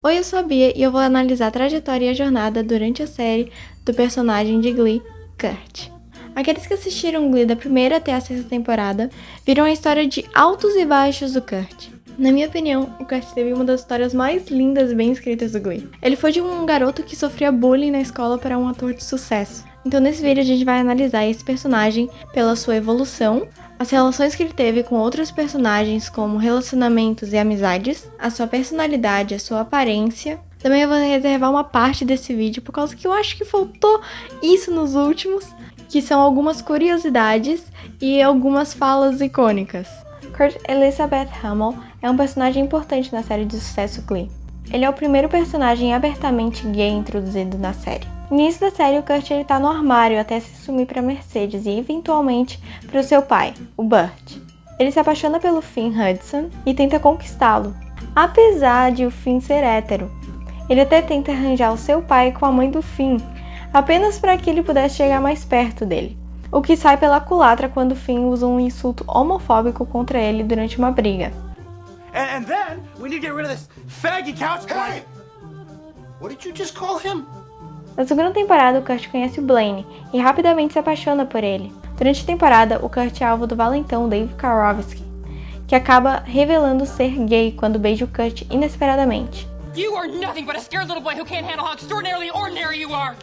Oi, eu sou a Bia e eu vou analisar a trajetória e a jornada durante a série do personagem de Glee, Kurt. Aqueles que assistiram Glee da primeira até a sexta temporada viram a história de altos e baixos do Kurt. Na minha opinião, o Kurt teve uma das histórias mais lindas e bem escritas do Glee. Ele foi de um garoto que sofria bullying na escola para um ator de sucesso. Então nesse vídeo a gente vai analisar esse personagem pela sua evolução, as relações que ele teve com outros personagens, como relacionamentos e amizades, a sua personalidade, a sua aparência. Também eu vou reservar uma parte desse vídeo por causa que eu acho que faltou isso nos últimos, que são algumas curiosidades e algumas falas icônicas. Kurt Elizabeth Hummel é um personagem importante na série de sucesso Glee. Ele é o primeiro personagem abertamente gay introduzido na série. No início da série, o Kurt tá no armário até se sumir para Mercedes e eventualmente para o seu pai, o Burt. Ele se apaixona pelo Finn Hudson e tenta conquistá-lo, apesar de o Finn ser hétero. Ele até tenta arranjar o seu pai com a mãe do Finn, apenas para que ele pudesse chegar mais perto dele. O que sai pela culatra quando o Finn usa um insulto homofóbico contra ele durante uma briga. And then we need to get rid of this faggy couch. Hey! What did you just call him? Na segunda temporada, o Kurt conhece o Blaine e rapidamente se apaixona por ele. Durante a temporada, o Kurt é alvo do valentão Dave Karofsky, que acaba revelando ser gay quando beija o Kurt inesperadamente. You are nothing but a scared little boy who can't handle how extraordinarily ordinary you are!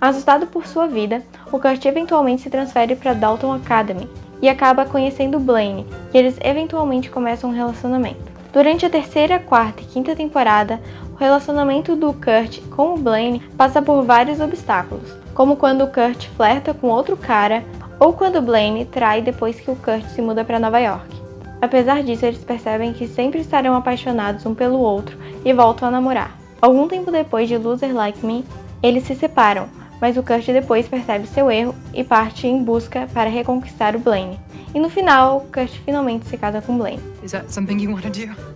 Assustado por sua vida, o Kurt eventualmente se transfere para Dalton Academy e acaba conhecendo Blaine, e eles eventualmente começam um relacionamento. Durante a terceira, quarta e quinta temporada, o relacionamento do Kurt com o Blaine passa por vários obstáculos, como quando o Kurt flerta com outro cara ou quando o Blaine trai depois que o Kurt se muda para Nova York. Apesar disso, eles percebem que sempre estarão apaixonados um pelo outro e voltam a namorar. Algum tempo depois de Loser Like Me, eles se separam, mas o Kurt depois percebe seu erro e parte em busca para reconquistar o Blaine. E no final, Kurt finalmente se casa com Blaine. Is that something you want to do?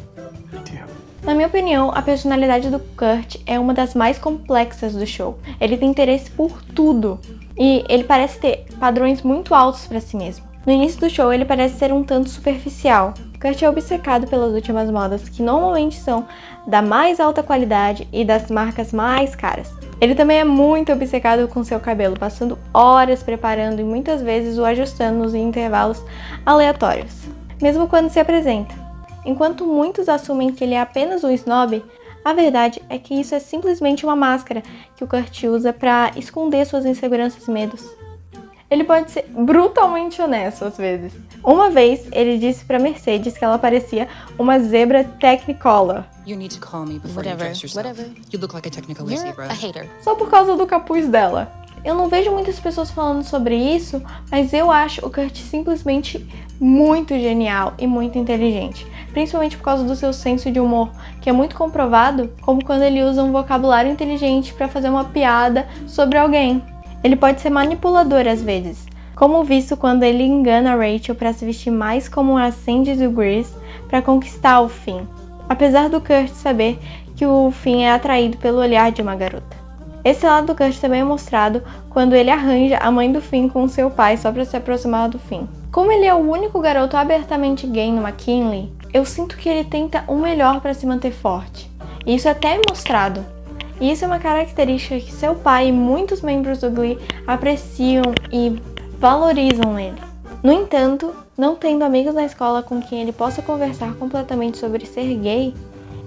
Na minha opinião, a personalidade do Kurt é uma das mais complexas do show. Ele tem interesse por tudo e ele parece ter padrões muito altos para si mesmo. No início do show, ele parece ser um tanto superficial. Kurt é obcecado pelas últimas modas, que normalmente são da mais alta qualidade e das marcas mais caras. Ele também é muito obcecado com seu cabelo, passando horas preparando e muitas vezes o ajustando nos intervalos aleatórios, mesmo quando se apresenta. Enquanto muitos assumem que ele é apenas um snob, a verdade é que isso é simplesmente uma máscara que o Kurt usa para esconder suas inseguranças e medos. Ele pode ser brutalmente honesto às vezes. Uma vez, ele disse para Mercedes que ela parecia uma zebra Technicolor. You need to call me before you dress yourself. You look like a technicolor zebra. A hater. Só por causa do capuz dela. Eu não vejo muitas pessoas falando sobre isso, mas eu acho o Kurt simplesmente muito genial e muito inteligente. Principalmente por causa do seu senso de humor, que é muito comprovado, como quando ele usa um vocabulário inteligente para fazer uma piada sobre alguém. Ele pode ser manipulador às vezes, como visto quando ele engana a Rachel para se vestir mais como a Sandy do Grease para conquistar o Finn, apesar do Kurt saber que o Finn é atraído pelo olhar de uma garota. Esse lado do Kurt também é mostrado quando ele arranja a mãe do Finn com seu pai só para se aproximar do Finn. Como ele é o único garoto abertamente gay no McKinley, eu sinto que ele tenta o melhor para se manter forte, e isso até é mostrado. E isso é uma característica que seu pai e muitos membros do Glee apreciam e valorizam nele. No entanto, não tendo amigos na escola com quem ele possa conversar completamente sobre ser gay,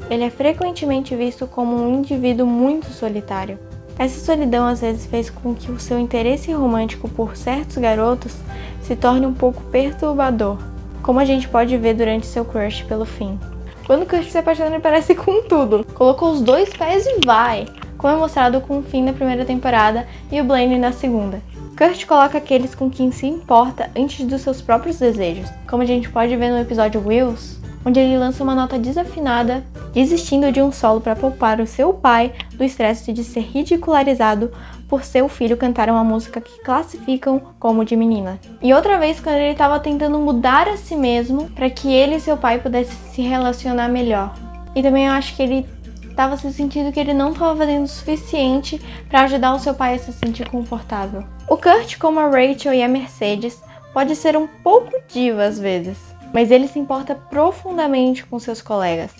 ele é frequentemente visto como um indivíduo muito solitário. Essa solidão às vezes fez com que o seu interesse romântico por certos garotos se torne um pouco perturbador, como a gente pode ver durante seu crush pelo Finn. Quando o Kurt se apaixona, ele parece com tudo. Colocou os dois pés e vai, como é mostrado com o Finn na primeira temporada e o Blaine na segunda. Kurt coloca aqueles com quem se importa antes dos seus próprios desejos, como a gente pode ver no episódio Wheels, onde ele lança uma nota desafinada, desistindo de um solo para poupar o seu pai do estresse de ser ridicularizado por seu filho cantar uma música que classificam como de menina. E outra vez quando ele estava tentando mudar a si mesmo para que ele e seu pai pudessem se relacionar melhor. E também eu acho que ele estava se sentindo que ele não estava fazendo o suficiente para ajudar o seu pai a se sentir confortável. O Kurt, como a Rachel e a Mercedes, pode ser um pouco diva às vezes. mas ele se importa profundamente com seus colegas,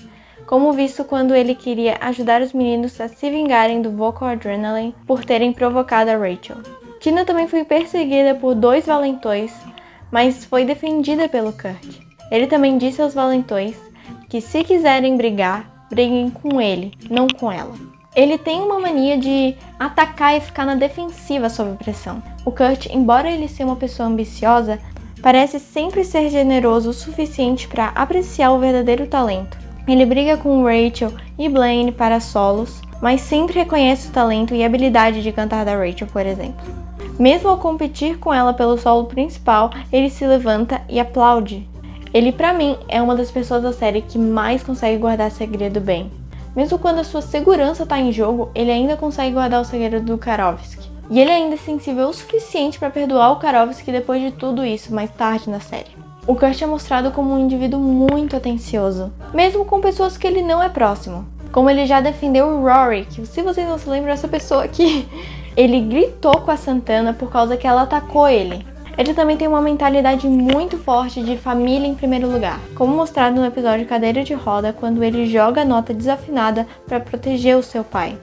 como visto quando ele queria ajudar os meninos a se vingarem do Vocal Adrenaline por terem provocado a Rachel. Tina também foi perseguida por 2 valentões, mas foi defendida pelo Kurt. Ele também disse aos valentões que se quiserem brigar, briguem com ele, não com ela. Ele tem uma mania de atacar e ficar na defensiva sob pressão. O Kurt, embora ele seja uma pessoa ambiciosa, parece sempre ser generoso o suficiente para apreciar o verdadeiro talento. Ele briga com Rachel e Blaine para solos, mas sempre reconhece o talento e habilidade de cantar da Rachel, por exemplo. Mesmo ao competir com ela pelo solo principal, ele se levanta e aplaude. Ele, pra mim, é uma das pessoas da série que mais consegue guardar segredo bem. Mesmo quando a sua segurança tá em jogo, ele ainda consegue guardar o segredo do Karofsky. E ele ainda é sensível o suficiente para perdoar o Karofsky depois de tudo isso, mais tarde na série. O Kurt é mostrado como um indivíduo muito atencioso, mesmo com pessoas que ele não é próximo. Como ele já defendeu o Rory, que se vocês não se lembram, essa pessoa aqui, ele gritou com a Santana por causa que ela atacou ele. Ele também tem uma mentalidade muito forte de família em primeiro lugar, como mostrado no episódio Cadeira de Roda, quando ele joga a nota desafinada para proteger o seu pai.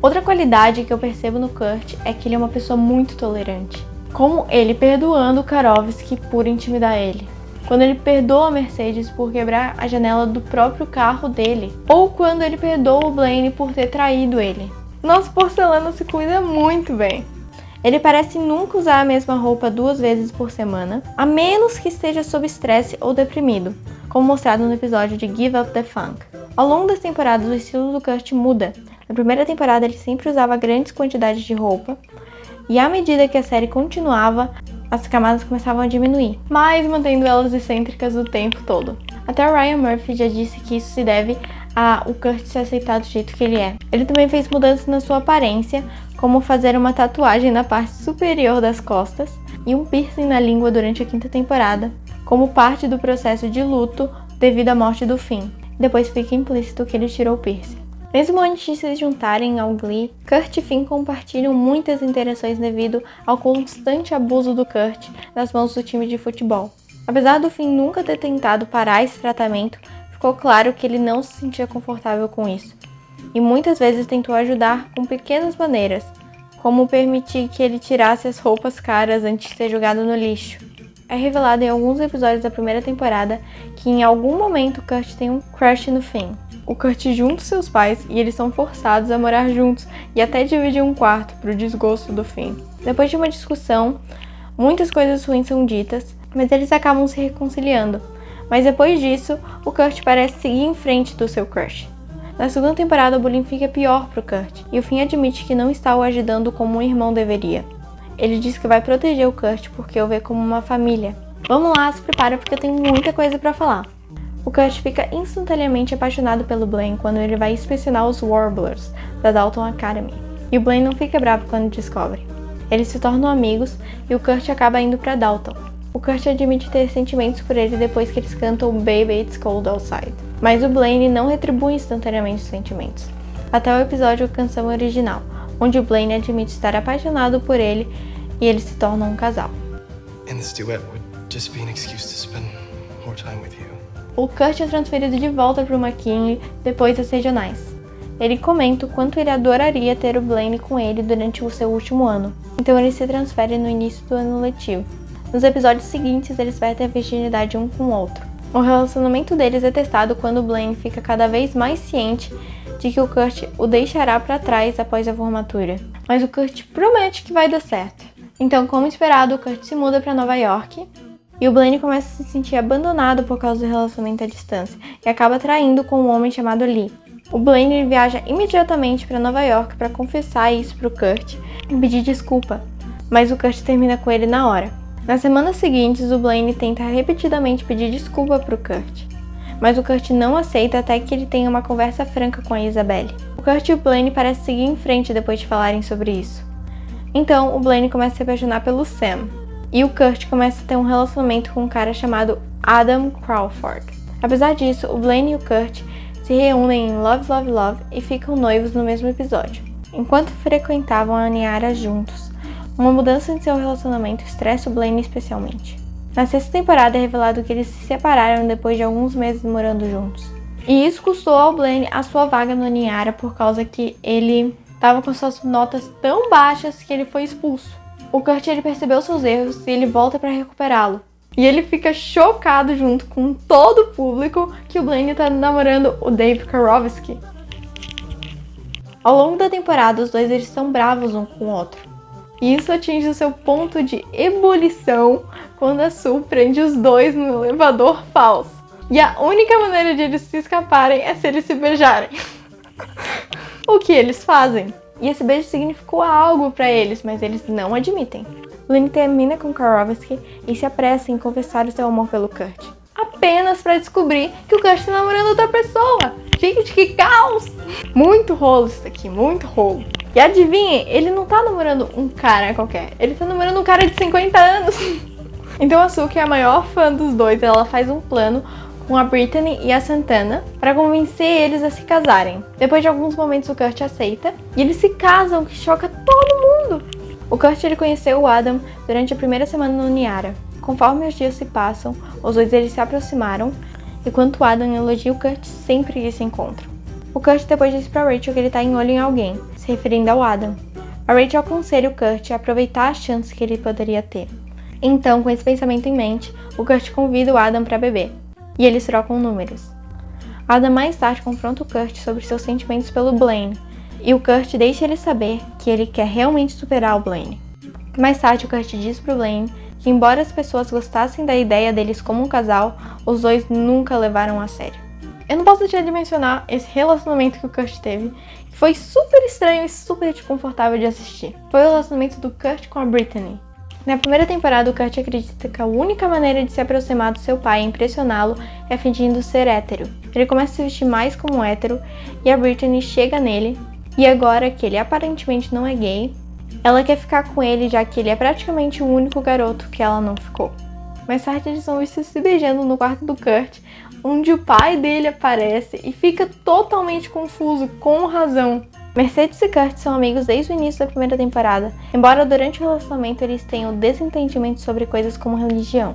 Outra qualidade que eu percebo no Kurt é que ele é uma pessoa muito tolerante, como ele perdoando o Karofsky por intimidar ele, quando ele perdoa a Mercedes por quebrar a janela do próprio carro dele, ou quando ele perdoa o Blaine por ter traído ele. Nosso Porcelana se cuida muito bem. Ele parece nunca usar a mesma roupa 2 vezes por semana, a menos que esteja sob estresse ou deprimido, como mostrado no episódio de Give Up the Funk. Ao longo das temporadas, o estilo do Kurt muda. Na primeira temporada, ele sempre usava grandes quantidades de roupa, e à medida que a série continuava, as camadas começavam a diminuir, mas mantendo elas excêntricas o tempo todo. Até o Ryan Murphy já disse que isso se deve a o Kurt se aceitar do jeito que ele é. Ele também fez mudanças na sua aparência, como fazer uma tatuagem na parte superior das costas e um piercing na língua durante a 5ª temporada, como parte do processo de luto devido à morte do Finn. Depois fica implícito que ele tirou o piercing. Mesmo antes de se juntarem ao Glee, Kurt e Finn compartilham muitas interações devido ao constante abuso do Kurt nas mãos do time de futebol. Apesar do Finn nunca ter tentado parar esse tratamento, ficou claro que ele não se sentia confortável com isso, e muitas vezes tentou ajudar com pequenas maneiras, como permitir que ele tirasse as roupas caras antes de ser jogado no lixo. É revelado em alguns episódios da primeira temporada que em algum momento Kurt tem um crush no Finn. O Kurt junta seus pais e eles são forçados a morar juntos e até dividir um quarto pro desgosto do Finn. Depois de uma discussão, muitas coisas ruins são ditas, mas eles acabam se reconciliando. Mas depois disso, o Kurt parece seguir em frente do seu crush. Na 2ª temporada, o bullying fica pior pro Kurt, e o Finn admite que não está o ajudando como um irmão deveria. Ele diz que vai proteger o Kurt porque o vê como uma família. Vamos lá, se prepara porque eu tenho muita coisa pra falar. O Kurt fica instantaneamente apaixonado pelo Blaine quando ele vai inspecionar os Warblers da Dalton Academy. E o Blaine não fica bravo quando descobre. Eles se tornam amigos e o Kurt acaba indo pra Dalton. O Kurt admite ter sentimentos por ele depois que eles cantam Baby It's Cold Outside. Mas o Blaine não retribui instantaneamente os sentimentos. Até o episódio Canção Original, onde o Blaine admite estar apaixonado por ele e eles se tornam um casal. And this duet would just be an excuse to spend more time with you. O Kurt é transferido de volta para o McKinley depois das regionais. Ele comenta o quanto ele adoraria ter o Blaine com ele durante o seu último ano, então ele se transfere no início do ano letivo. Nos episódios seguintes, eles perdem a virginidade um com o outro. O relacionamento deles é testado quando o Blaine fica cada vez mais ciente de que o Kurt o deixará para trás após a formatura. Mas o Kurt promete que vai dar certo. Então, como esperado, o Kurt se muda para Nova York e o Blaine começa a se sentir abandonado por causa do relacionamento à distância e acaba traindo com um homem chamado Lee. O Blaine viaja imediatamente para Nova York para confessar isso pro Kurt e pedir desculpa, mas o Kurt termina com ele na hora. Nas semanas seguintes, o Blaine tenta repetidamente pedir desculpa pro Kurt, mas o Kurt não aceita até que ele tenha uma conversa franca com a Isabelle. O Kurt e o Blaine parecem seguir em frente depois de falarem sobre isso. Então, o Blaine começa a se apaixonar pelo Sam, e o Kurt começa a ter um relacionamento com um cara chamado Adam Crawford. Apesar disso, o Blaine e o Kurt se reúnem em Love, Love, Love e ficam noivos no mesmo episódio. Enquanto frequentavam a Niara juntos, Uma mudança em seu relacionamento estressa o Blaine especialmente. Na sexta temporada é revelado que eles se separaram depois de alguns meses morando juntos. E isso custou ao Blaine a sua vaga no Oniara por causa que ele estava com suas notas tão baixas que ele foi expulso. O Kurt ele percebeu seus erros e ele volta para recuperá-lo. E ele fica chocado junto com todo o público que o Blaine está namorando o Dave Karofsky. Ao longo da temporada, os dois eles estão bravos um com o outro. E isso atinge o seu ponto de ebulição quando a Sue prende os dois no elevador falso. E a única maneira de eles se escaparem é se eles se beijarem. O que eles fazem? E esse beijo significou algo pra eles, mas eles não admitem. Blaine termina com Karofsky e se apressa em confessar o seu amor pelo Kurt. Apenas pra descobrir que o Kurt está namorando outra pessoa. Gente, que caos! Muito rolo isso daqui, muito rolo. E adivinhem, ele não tá namorando um cara qualquer, ele tá namorando um cara de 50 anos. Então a Sue, que é a maior fã dos dois, ela faz um plano com a Brittany e a Santana para convencer eles a se casarem. Depois de alguns momentos o Kurt aceita e eles se casam, que choca todo mundo. O Kurt ele conheceu o Adam durante a primeira semana no Oniara. Conforme os dias se passam, os dois eles se aproximaram, enquanto o Adam elogia o Kurt sempre que se encontram. O Kurt depois disse pra Rachel que ele tá em olho em alguém, se referindo ao Adam. A Rachel aconselha o Kurt a aproveitar a chance que ele poderia ter. Então, com esse pensamento em mente, o Kurt convida o Adam para beber, e eles trocam números. Adam mais tarde confronta o Kurt sobre seus sentimentos pelo Blaine, e o Kurt deixa ele saber que ele quer realmente superar o Blaine. Mais tarde, o Kurt diz pro Blaine que, embora as pessoas gostassem da ideia deles como um casal, os dois nunca levaram a sério. Eu não posso deixar de mencionar esse relacionamento que o Kurt teve, que foi super estranho e super desconfortável de assistir. Foi o relacionamento do Kurt com a Brittany. Na primeira temporada, o Kurt acredita que a única maneira de se aproximar do seu pai e impressioná-lo é fingindo ser hétero. Ele começa a se vestir mais como hétero e a Brittany chega nele, e agora que ele aparentemente não é gay, ela quer ficar com ele já que ele é praticamente o único garoto que ela não ficou. Mais tarde eles são vistos se beijando no quarto do Kurt, onde o pai dele aparece e fica totalmente confuso, com razão. Mercedes e Kurt são amigos desde o início da primeira temporada, embora durante o relacionamento eles tenham desentendimento sobre coisas como religião.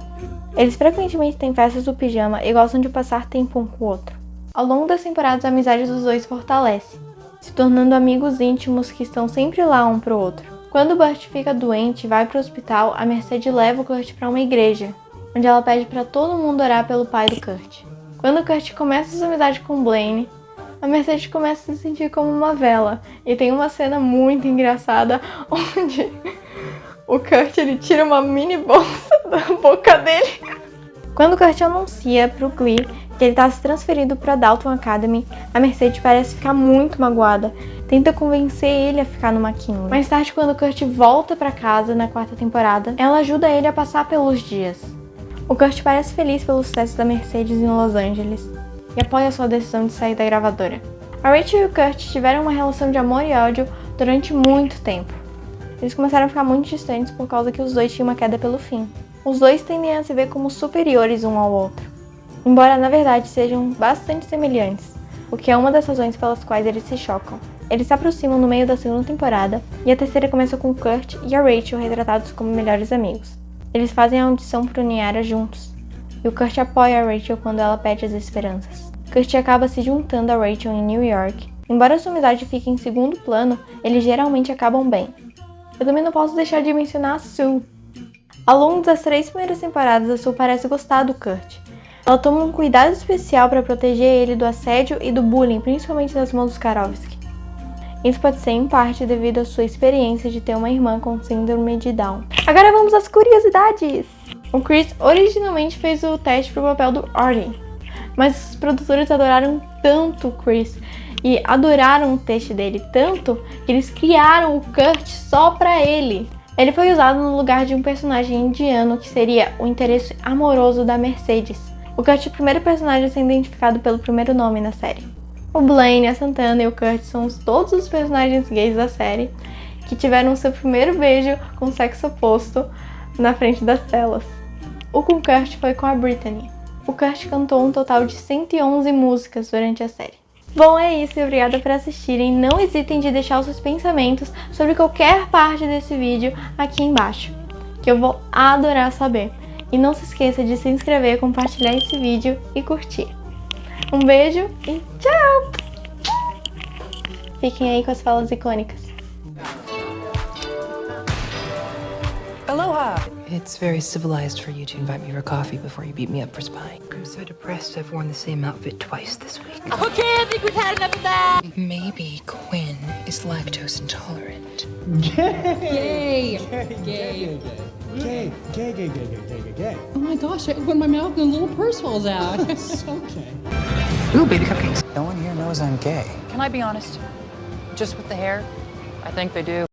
Eles frequentemente têm festas do pijama e gostam de passar tempo um com o outro. Ao longo das temporadas, a amizade dos dois fortalece, se tornando amigos íntimos que estão sempre lá um pro outro. Quando o Burt fica doente e vai pro hospital, a Mercedes leva o Kurt para uma igreja, onde ela pede para todo mundo orar pelo pai do Kurt. Quando o Kurt começa sua amizade com Blaine, a Mercedes começa a se sentir como uma vela. E tem uma cena muito engraçada onde o Kurt ele tira uma mini bolsa da boca dele. Quando o Kurt anuncia pro Glee que ele está se transferindo para Dalton Academy, a Mercedes parece ficar muito magoada. Tenta convencer ele a ficar no McKinley. Mais tarde, quando o Kurt volta para casa na quarta temporada, ela ajuda ele a passar pelos dias. O Kurt parece feliz pelo sucesso da Mercedes em Los Angeles e apoia sua decisão de sair da gravadora. A Rachel e o Kurt tiveram uma relação de amor e ódio durante muito tempo. Eles começaram a ficar muito distantes por causa que os dois tinham uma queda pelo fim. Os dois tendem a se ver como superiores um ao outro, embora na verdade sejam bastante semelhantes, o que é uma das razões pelas quais eles se chocam. Eles se aproximam no meio da segunda temporada e a terceira começa com o Kurt e a Rachel retratados como melhores amigos. Eles fazem a audição pro Oniara juntos, e o Kurt apoia a Rachel quando ela pede as esperanças. Kurt acaba se juntando a Rachel em New York. Embora sua amizade fique em segundo plano, eles geralmente acabam bem. Eu também não posso deixar de mencionar a Sue. Ao longo das 3 primeiras temporadas, a Sue parece gostar do Kurt. Ela toma um cuidado especial para proteger ele do assédio e do bullying, principalmente das mãos dos Karofsky. Isso pode ser em parte devido à sua experiência de ter uma irmã com síndrome de Down. Agora vamos às curiosidades! O Chris originalmente fez o teste para o papel do Artie, mas os produtores adoraram tanto o Chris e adoraram o teste dele tanto que eles criaram o Kurt só para ele. Ele foi usado no lugar de um personagem indiano que seria o interesse amoroso da Mercedes. O Kurt é o primeiro personagem a ser identificado pelo primeiro nome na série. O Blaine, a Santana e o Kurt são todos os personagens gays da série que tiveram seu primeiro beijo com o sexo oposto na frente das telas. O com Kurt foi com a Brittany. O Kurt cantou um total de 111 músicas durante a série. Bom, é isso e obrigada por assistirem. Não hesitem de deixar os seus pensamentos sobre qualquer parte desse vídeo aqui embaixo, que eu vou adorar saber. E não se esqueça de se inscrever, compartilhar esse vídeo e curtir. Um beijo e tchau! Fiquem aí com as falas icônicas. Aloha! It's very civilized for you to invite me for coffee before you beat me up for spying. I'm so depressed I've worn the same outfit twice this week. Okay, I think we've had enough of that. Maybe Quinn is lactose intolerant. Gay. Oh my gosh, I opened my mouth and a little purse falls out. Okay. Ooh, baby cupcakes. No one here knows I'm gay. Can I be honest? Just with the hair, I think they do.